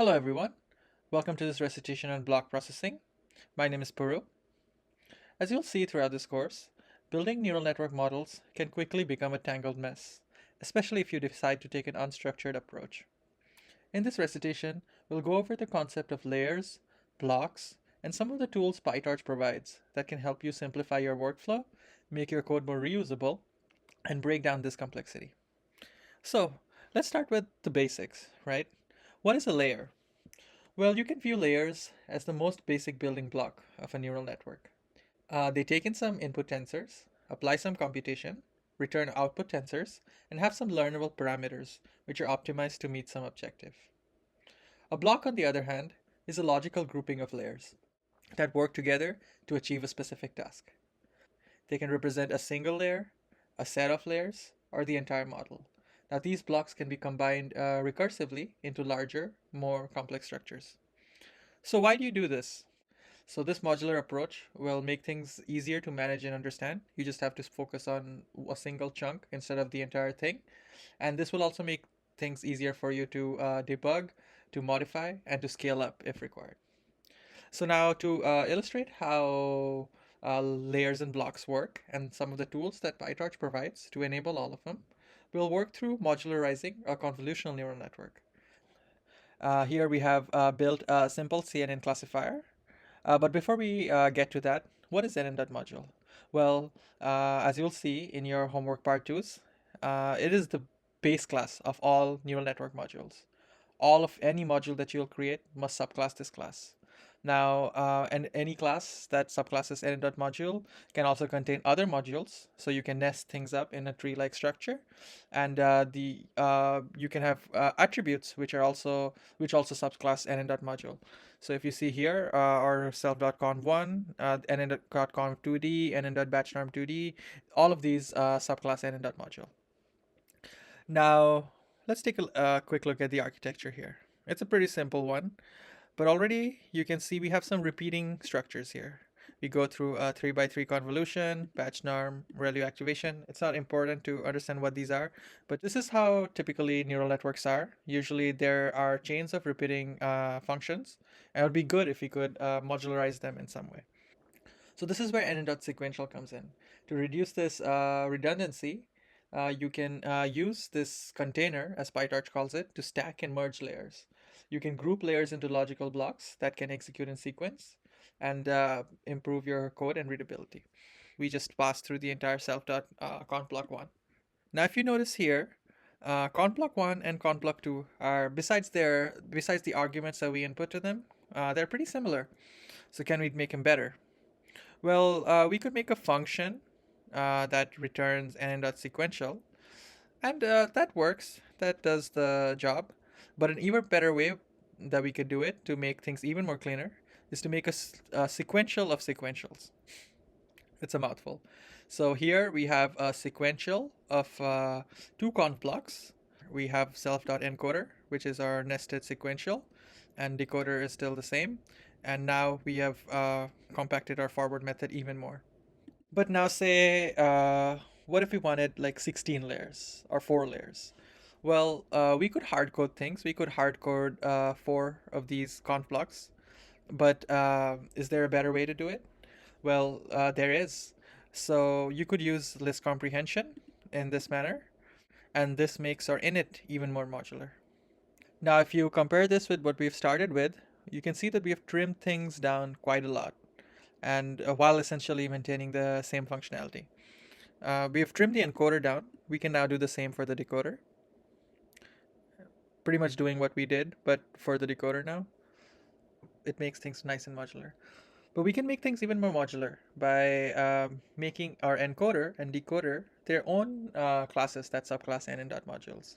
Hello everyone, welcome to this recitation on block processing. My name is Puru. As you'll see throughout this course, building neural network models can quickly become a tangled mess, especially if you decide to take an unstructured approach. In this recitation, we'll go over the concept of layers, blocks, and some of the tools PyTorch provides that can help you simplify your workflow, make your code more reusable, and break down this complexity. So, let's start with the basics, right? What is a layer? Well, you can view layers as the most basic building block of a neural network. They take in some input tensors, apply some computation, return output tensors, and have some learnable parameters which are optimized to meet some objective. A block, on the other hand, is a logical grouping of layers that work together to achieve a specific task. They can represent a single layer, a set of layers, or the entire model. Now, these blocks can be combined recursively into larger, more complex structures. So, why do you do this? So this modular approach will make things easier to manage and understand. You just have to focus on a single chunk instead of the entire thing. And this will also make things easier for you to debug, to modify, and to scale up if required. So now to illustrate how layers and blocks work and some of the tools that PyTorch provides to enable all of them, we'll work through modularizing a convolutional neural network. Here we have built a simple CNN classifier. But before we get to that, what is NN.module? Well, as you'll see in your homework part 2s, it is the base class of all neural network modules. All of any module that you'll create must subclass this class. Now, and any class that subclasses NN.module can also contain other modules, so you can nest things up in a tree-like structure, and the you can have attributes which also subclass NN.module. So if you see here, our self.conv1, nn.conv2d, nn.batchnorm2d, all of these subclass nn.module. Now, let's take a quick look at the architecture here. It's a pretty simple one, but already you can see we have some repeating structures here. We go through a 3x3 convolution, batch norm, ReLU activation. It's not important to understand what these are, but this is how typically neural networks are. Usually there are chains of repeating functions, and it would be good if we could modularize them in some way. So this is where nn.sequential comes in. To reduce this redundancy, you can use this container, as PyTorch calls it, to stack and merge layers. You can group layers into logical blocks that can execute in sequence and improve your code and readability. We just passed through the entire self.conv block 1. Now, if you notice here, conv block 1 and conv block 2 are, besides the arguments that we input to them, they're pretty similar. So can we make them better? Well, we could make a function that returns nn.sequential, and that works. That does the job. But an even better way that we could do it to make things even more cleaner is to make a sequential of sequentials. It's a mouthful. So here we have a sequential of two conv blocks. We have self.encoder, which is our nested sequential, and decoder is still the same. And now we have compacted our forward method even more. But now say, what if we wanted like 16 layers or 4 layers? Well, we could hard code things. We could hard code 4 of these conv blocks. But is there a better way to do it? Well, there is. So you could use list comprehension in this manner, and this makes our init even more modular. Now, if you compare this with what we've started with, you can see that we have trimmed things down quite a lot, and while essentially maintaining the same functionality. We have trimmed the encoder down. We can now do the same for the decoder. Pretty much doing what we did, but for the decoder now. It makes things nice and modular. But we can make things even more modular by making our encoder and decoder their own classes that subclass nn.modules.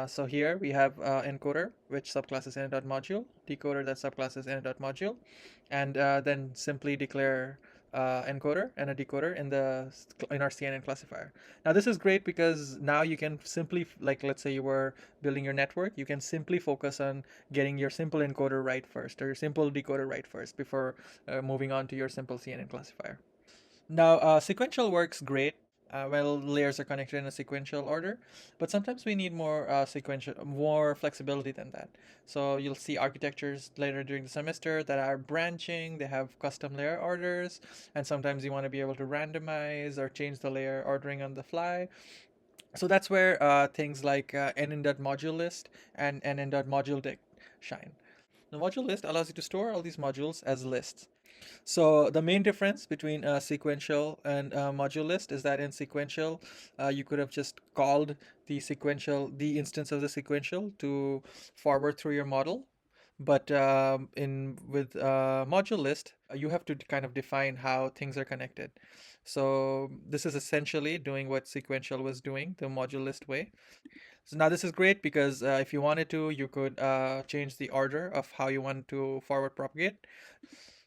So here we have encoder, which subclasses nn.module, decoder that subclasses nn.module, and then simply declare encoder and a decoder in our CNN classifier. Now this is great because now you can simply, like let's say you were building your network, you can simply focus on getting your simple encoder right first or your simple decoder right first before moving on to your simple CNN classifier. Now sequential works great well, layers are connected in a sequential order, but sometimes we need more more flexibility than that. So you'll see architectures later during the semester that are branching, they have custom layer orders, and sometimes you want to be able to randomize or change the layer ordering on the fly. So that's where things like nn.module list and nn.module shine. The module list allows you to store all these modules as lists. So the main difference between sequential and module list is that in sequential, you could have just called the instance of the sequential to forward through your model. But in with module list, you have to kind of define how things are connected. So this is essentially doing what sequential was doing the module list way. So now this is great because if you wanted to, you could change the order of how you want to forward propagate.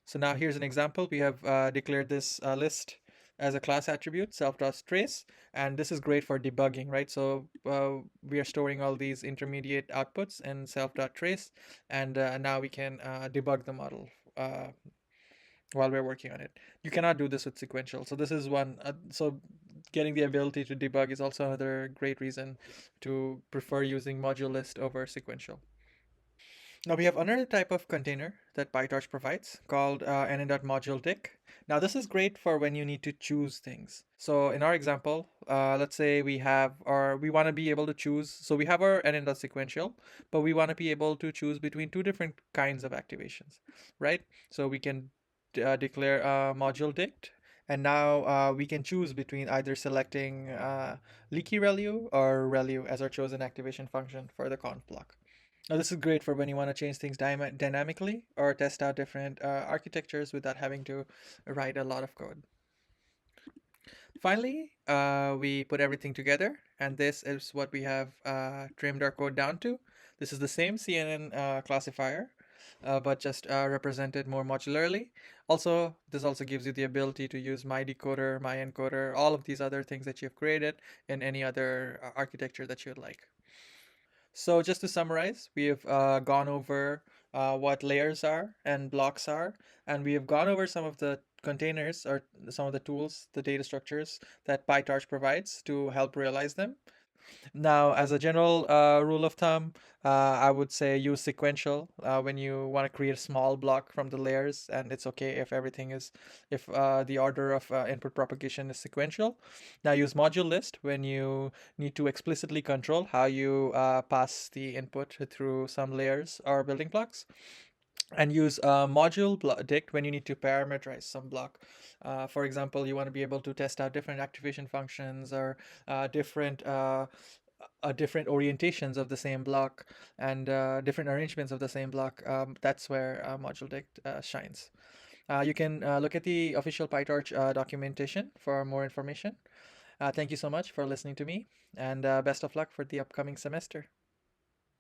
So now here's an example. We have declared this list as a class attribute, self.trace, and this is great for debugging, right? So we are storing all these intermediate outputs in self.trace, and now we can debug the model while we're working on it. You cannot do this with sequential. So this is one. So getting the ability to debug is also another great reason to prefer using module list over sequential. Now we have another type of container that PyTorch provides called nn.moduleDict. Now this is great for when you need to choose things. So in our example, let's say we have or we want to be able to choose. So we have our nn.sequential, but we want to be able to choose between two different kinds of activations, right? So we can declare module dict, and now we can choose between either selecting leaky relu or relu as our chosen activation function for the conf block. Now, this is great for when you want to change things dynamically or test out different architectures without having to write a lot of code. Finally, we put everything together, and this is what we have trimmed our code down to. This is the same CNN classifier, but just represented more modularly. Also, this also gives you the ability to use my decoder, my encoder, all of these other things that you've created in any other architecture that you'd like. So just to summarize, we have gone over what layers are and blocks are, and we have gone over some of the containers or some of the tools, the data structures that PyTorch provides to help realize them. Now, as a general rule of thumb, I would say use sequential when you want to create a small block from the layers, and it's okay if the order of input propagation is sequential. Now, use module list when you need to explicitly control how you pass the input through some layers or building blocks, and use dict when you need to parameterize some block. For example, you want to be able to test out different activation functions or different orientations of the same block and different arrangements of the same block. That's where module dict shines. You can look at the official PyTorch documentation for more information. Thank you so much for listening to me, and best of luck for the upcoming semester.